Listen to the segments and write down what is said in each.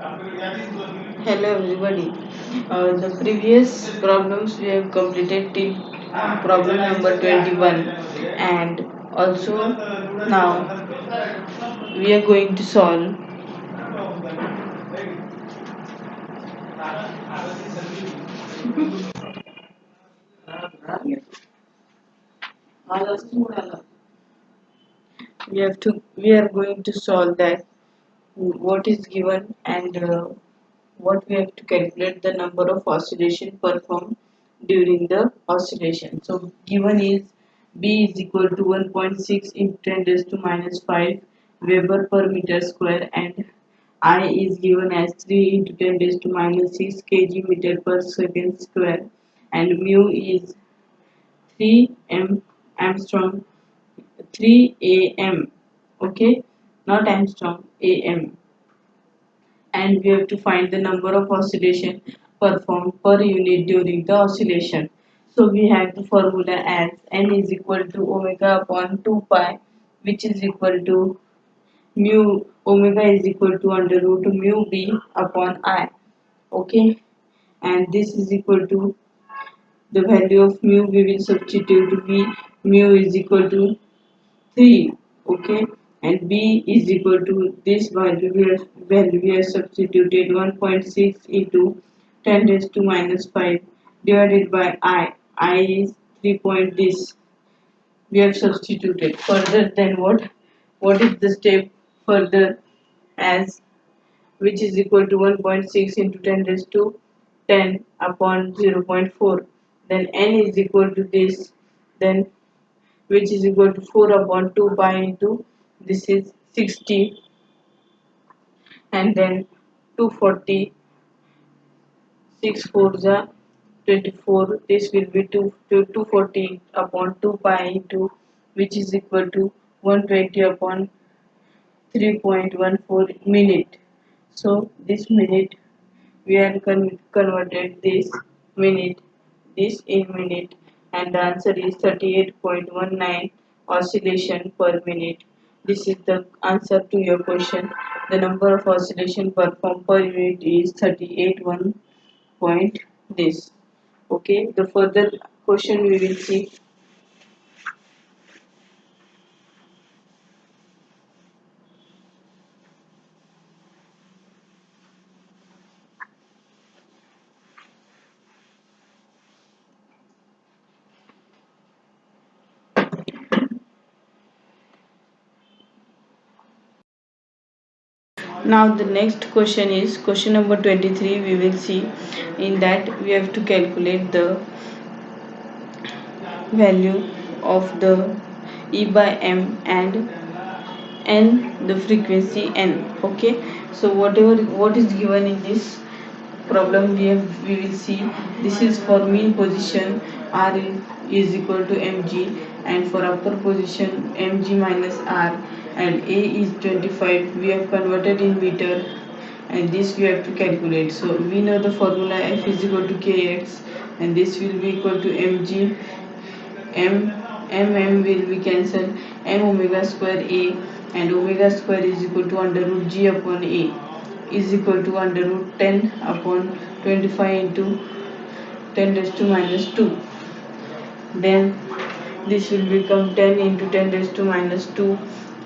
Hello everybody. The previous problems we have completed till problem number 21, and also now we are going to solve we are going to solve that what is given, and what we have to calculate the number of oscillation performed during the oscillation. So given is B is equal to 1.6 into 10 raised to minus 5 Weber per meter square, and I is given as 3 into 10 raised to minus 6 kg meter per second square, and mu is 3 m Armstrong 3 am, okay, not Armstrong, am, and we have to find the number of oscillation performed per unit during the oscillation. So we have the formula as n is equal to omega upon 2 pi, which is equal to mu omega is equal to under root mu b upon I, okay, and this is equal to the value of mu. We will substitute v, mu is equal to 3, okay, and b is equal to this value we have substituted 1.6 into 10 raised to minus 5 divided by I is 3 point this we have substituted. Further, then what is the step further, as which is equal to 1.6 into 10 raised to 10 upon 0.4, then n is equal to this, then which is equal to 4 upon 2 pi into this is 60, and then 240, 6 4 ja 24, this will be 240 upon 2 pi into which is equal to 120 upon 3.14 minute. So this minute we are converted this in minute, and the answer is 38.19 oscillation per minute. This is the answer to your question. The number of oscillation performed per unit is 38 1 point this. Okay, the further question we will see. Now the next question is question number 23. We will see. In that we have to calculate the value of the E by M and n, the frequency n, okay. So what is given in this problem, we will see. This is for mean position, r is equal to mg, and for upper position mg minus r, and a is 25. We have converted in meter, and this we have to calculate. So we know the formula F is equal to kx, and this will be equal to mg, m will be cancelled, m omega square a, and omega square is equal to under root g upon a, is equal to under root 10 upon 25 into 10 raised to minus 2. Then this will become 10 into 10 raised to minus 2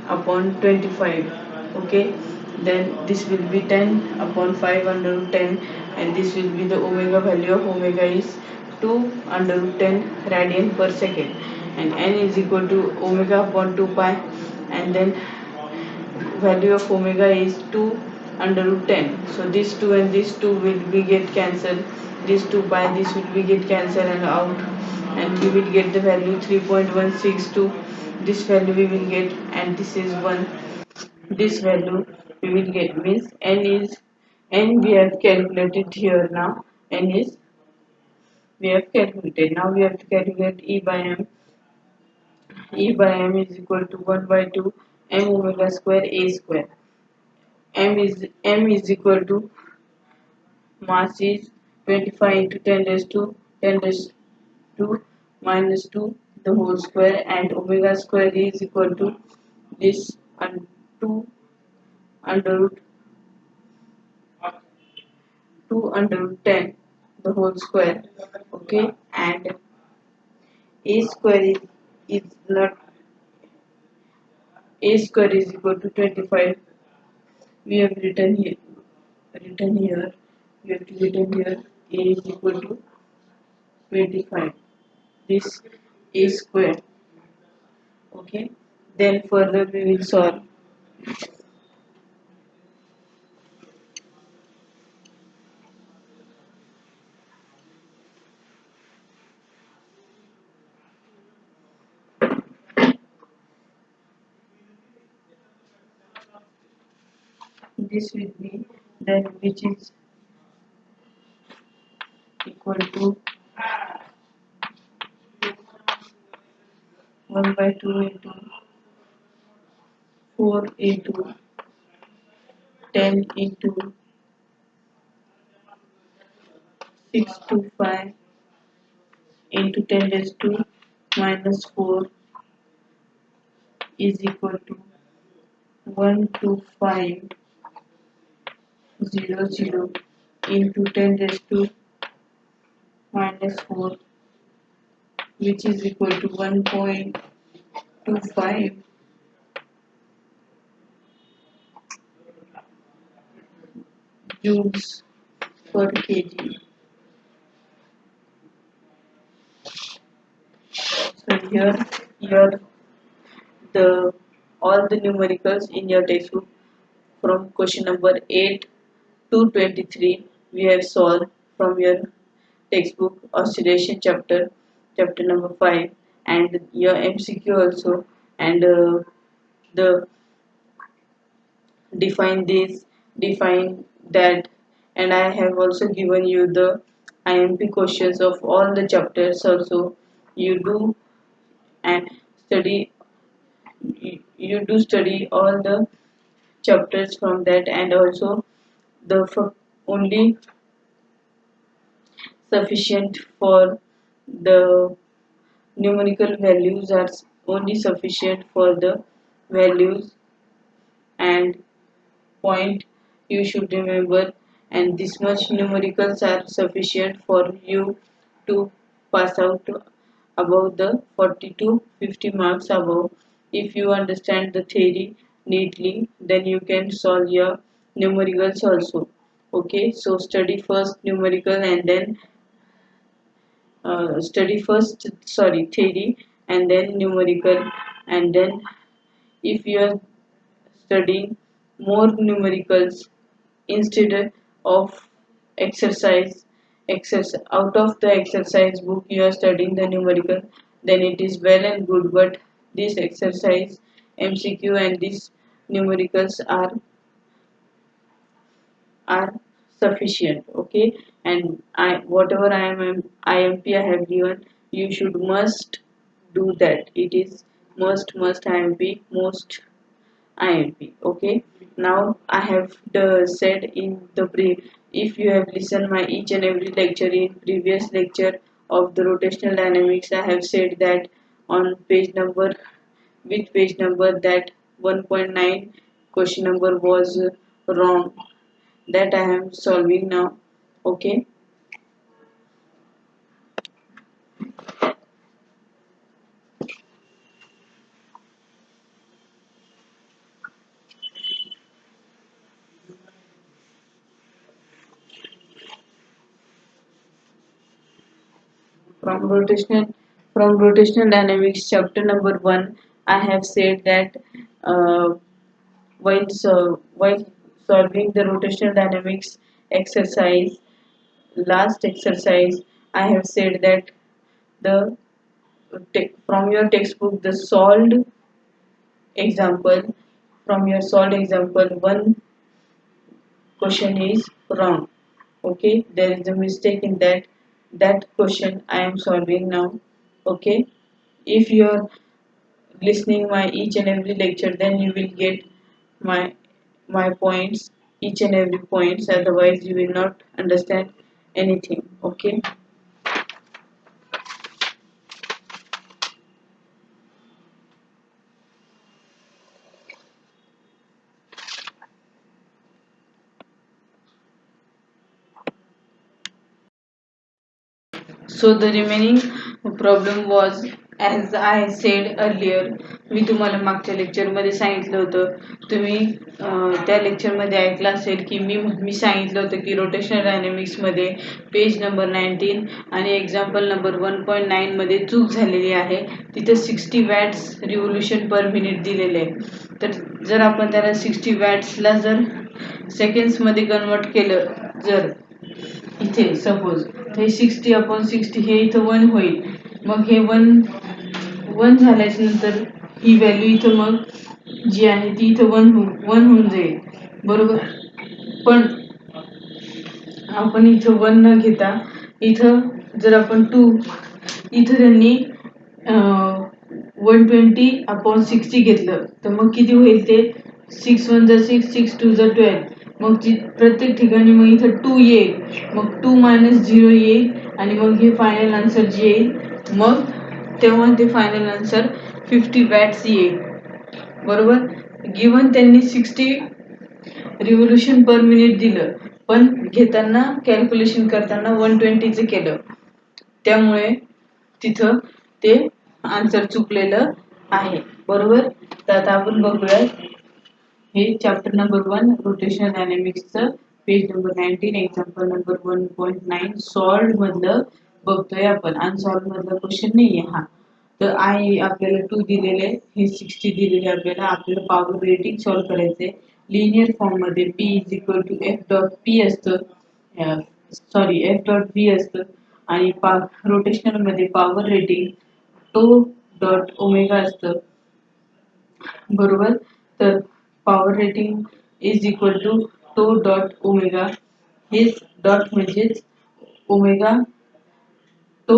upon 25, okay. Then this will be 10 upon 5 under root 10, and this will be the omega value of omega is 2 under root 10 radian per second, and n is equal to omega upon 2 pi, and then value of omega is 2 under root 10. So this 2 and this 2 will be get cancelled, this 2 by this will be get cancelled and out, and we will get the value 3.162. This value we will get, and this is 1. This value we will get means n we have calculated here. Now n is we have calculated. Now we have to calculate E by M. E by M is equal to 1 by 2 m omega square a square. M is equal to mass is 25 into 10 raised to 10 raised to minus 2 the whole square, and omega square is equal to this and 2 under root 2 under root 10 the whole square. Okay, and a square is not a square is equal to 25. We have written here we have to written here a is equal to 25. This a square. Okay, then further we will solve. This will be then which is equal to 1 by 2 into 4 into 10 into 6 to 5 into 10 raised to minus 4 is equal to 12500 into 10 raised to minus 4, which is equal to 1.25 joules per kg. So here the all the numericals in your textbook from question number 8 to 23 we have solved from your textbook oscillation chapter number 5, and your MCQ also, and the define this, define that, and I have also given you the IMP questions of all the chapters also. You do and study, you do study all the chapters from that, and also the only sufficient for the numerical values are only sufficient for the values and point you should remember, and this much numericals are sufficient for you to pass out above the 40 to 50 marks above. If you understand the theory neatly, then you can solve your numericals also. Okay, so study first numerical and then study first sorry theory and then numerical, and then if you are studying more numericals instead of exercise out of the exercise book you are studying the numerical, then it is well and good, but this exercise MCQ and these numericals are sufficient. Okay, and I whatever I am IMP I have given, you should must do that. It is must IMP, most IMP. Okay, now I have said in the brief. If you have listened my each and every lecture in previous lecture of the rotational dynamics, I have said that on page number, which page number, that 1.9 question number was wrong, that I am solving now. Okay, from rotational dynamics chapter number 1, I have said that uh, while solving the rotational dynamics exercise, last exercise, I have said that the from your textbook the solved example, from your solved example one question is wrong. Okay, there is a mistake in that question I am solving now. Okay, if you are listening my each and every lecture, then you will get my my points, each and every points, otherwise you will not understand anything. Okay, So the remaining problem was, as I said earlier, मी तुम्हाला मागच्या लेक्चरमध्ये सांगितलं होतं, तुम्ही त्या लेक्चरमध्ये ऐकलं असेल की मी सांगितलं होतं की रोटेशनल डायनॅमिक्समध्ये पेज नंबर 19 आणि एक्झाम्पल नंबर 1.9 मध्ये चूक झालेली आहे. तिथे 60 वॅट्स रिव्होल्यूशन पर मिनिट दिलेले आहे. तर जर आपण त्याला 60 वॅट्सला जर सेकंड्समध्ये कन्वर्ट केलं, जर इथे सपोज हे 60/60 हे इथं 1 होईल. मग हे 1 झाल्याच्या नंतर ही व्हॅल्यू इथं मग जी आहे ती इथं 1 होऊन जाईल, बरोबर. पण आपण इथं 1 न घेता इथं जर आपण 2, इथं त्यांनी 120/60 घेतलं तर मग किती होईल ते 6 1 6 6 2 12. मग प्रत्येक ठिकाणी मग इथं 2 येईल, मग 2 - 0 येईल आणि मग हे फायनल आन्सर जे येईल, मग तेव्हा ते फायनल आन्सर 50 वॅट्स येईल, बरोबर. गिवन त्यांनी 60 रिव्होल्यूशन पर मिनिट दिलं, पण घेताना कॅल्क्युलेशन करताना 120चं केलं, त्यामुळे तिथं ते आन्सर चुकलेलं आहे, बरोबर. तर आता आपण बघूया हे चॅप्टर नंबर 1 रोटेशनल डायनॅमिक्सचं page number 19 example number 1.9 solved मधलं बघतोय आपण. अनसॉल्व्ड मधला क्वेश्चन नाहीये हा. तर आपल्याला 2 दिलेले, हे 60 दिलेले, आपल्याला पॉवर रेटिंग सॉल्व्ह करायचंय लिनियर फॉर्म मध्ये. P = F.P असतं, सॉरी F.V असतं, आणि रोटेशनल मध्ये पॉवर रेटिंग τ.ω असतं, बरोबर. तर पॉवर रेटिंग = τ.ω. हे डॉट म्हणजेच ओमेगा, τω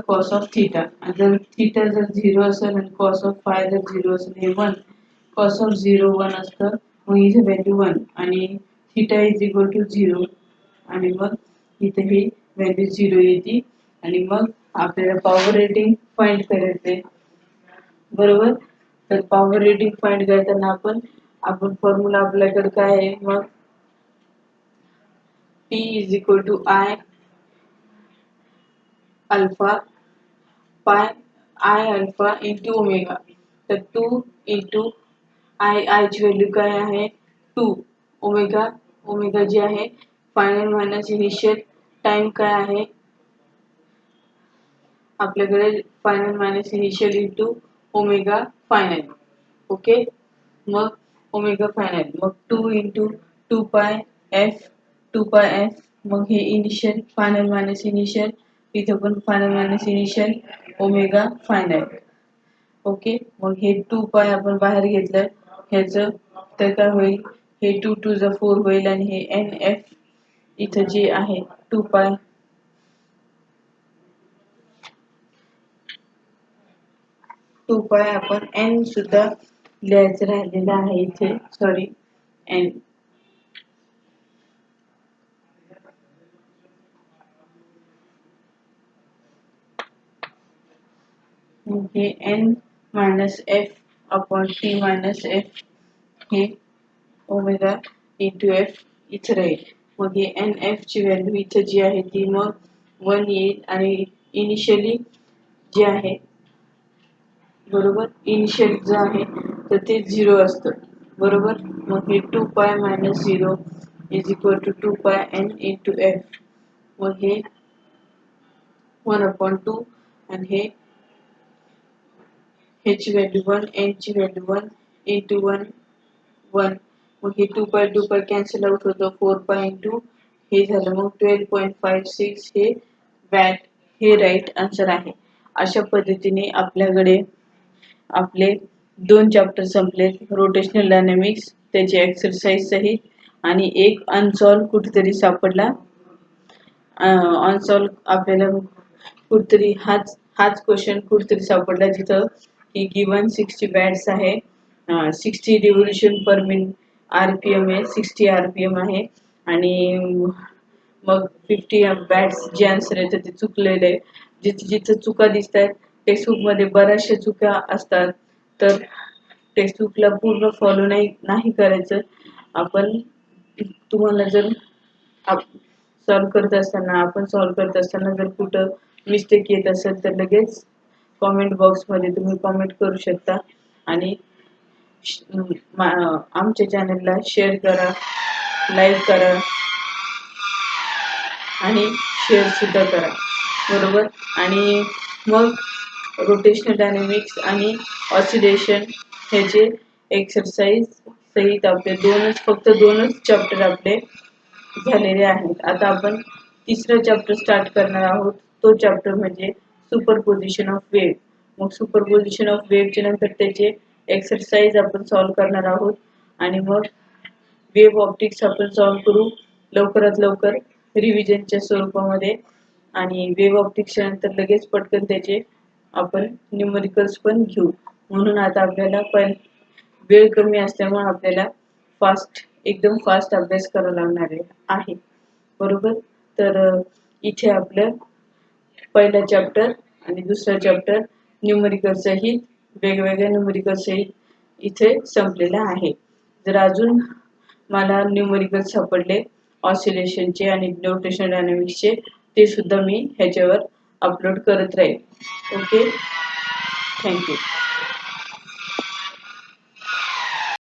cos ऑफ थीटा. जर थीटा जर 0 असेल आणि cos ऑफ फाय जर 0 असेल, हे 1 cos ऑफ 0 1 असतं, मग इथे व्हॅल्यू 1 आणि थीटा = 0 आणि मग इथे ही व्हॅल्यू 0 येते आणि मग आपल्याला पॉवर रेटिंग फाइंड करायचे, बरोबर. तर पॉवर रेटिंग फाइंड करताना आपण फॉर्म्युला आपल्याकडे काय आहे, मग P = I alpha pi I alpha into omega. तर 2 इंटू I ची व्हॅल्यू काय आहे 2. ओमेगा जी आहे फायनल मायनस इनिशियल टाइम काय आहे आपल्याकडे, final minus initial into omega final. Okay. मग ओमेगा फायनल, मग 2 इंटू 2 पाय f, मग हे इनिशियल फायनल मायनस इनिशियल, इथं पण final minus initial omega final. Okay. मग हे 2 पाय आपण बाहेर घेतलं ह्याचं, तर काय होईल, हे 2 2 जा 4 होईल आणि हे NF इथं जे आहे 2 पाय आपण n सुद्धा लिहायचं राहिलेलं आहे इथे, सॉरी n. हे n - f/t - f हे ओमेगा इंटू f इथं राहील. मग हे NF ची व्हॅल्यू इथं जी आहे ती मग 1 येईल आणि इनिशियली जे आहे, बरोबर, इनिशियल जे आहे तर ते 0 असतं, बरोबर. मग हे 2 पाय - 0 = 2 पाय n इंटू f. मग हे 1/2 आणि हे ची व्हॅल्यू 1, n ची व्हॅल्यू 1 इंटू 1 1. मग हे 2 पाय कॅन्सल आउट होतं, 4 पाय इंटू हे झालं, मग 12.56 हे वॅट, हे राईट आन्सर आहे. अशा पद्धतीने आपल्याकडे आपले 2 चॅप्टर संपलेत, रोटेशनल डायनॅमिक्स त्याची एक्सरसाइज सहित, आणि एक अनसॉल्व कुठेतरी सापडला. अनसॉल्व आपल्याला कुठेतरी हाच क्वेश्चन कुठेतरी सापडला जिथं ही गिवन 60 वॅट्स आहे, 60 रिव्होल्यूशन पर मिनिट RPM आहे, 60 RPM आहे, आणि मग 50 वॅट्स जे आन्सर आहे ते चुकलेले आहे. जिथं चुका दिसत आहेत टेक्स्टबुकमध्ये बऱ्याचशा चुका असतात, तर टेक्स्टबुकला पूर्ण फॉलो नाही करायचं. आपण तुम्हाला जर आपण सॉल्व करत असताना जर कुठं मिस्टेक येत असेल तर लगेच कॉमेंट बॉक्समध्ये तुम्ही कॉमेंट करू शकता आणि आमच्या चॅनलला शेअर करा, लाईक करा आणि शेअर सुद्धा करा, बरोबर. आणि मग रोटेशनल डायनॅमिक्स आणि ऑसिलेशन ह्याचे एक्सरसाइज सहित आपले फक्त दोनच चॅप्टर आपले झालेले आहेत. आता आपण तिसरा चॅप्टर स्टार्ट करणार आहोत. तो चॅप्टर म्हणजे सुपरपोजिशन ऑफ वेव्ह. मग सुपरपोजिशन ऑफ वेव्हच्या नंतर त्याचे एक्सरसाइज आपण सॉल्व्ह करणार आहोत आणि मग वेव्ह ऑप्टिक्स आपण सॉल्व्ह करू लवकरात लवकर रिव्हिजनच्या स्वरूपामध्ये. आणि वेव्ह ऑप्टिक्सच्या नंतर लगेच पटकन त्याचे आपण न्यूमरिकल्स पण घेऊ. म्हणून आता आपल्याला वेळ कमी असल्यामुळे आपल्याला एकदम फास्ट अभ्यास करावा लागणार आहे, बरोबर. तर इथे आपलं पहिला चॅप्टर आणि दुसरा चॅप्टर न्यूमरिकल सहित वेगवेगळ्या न्यूमरिकल सहित इथे संपलेला आहे. जर अजून मला न्यूमरिकल सापडले ऑसिलेशनचे आणि रोटेशनल डायनॅमिक्सचे, ते सुद्धा मी ह्याच्यावर अपलोड करत राहील. Okay, thank you.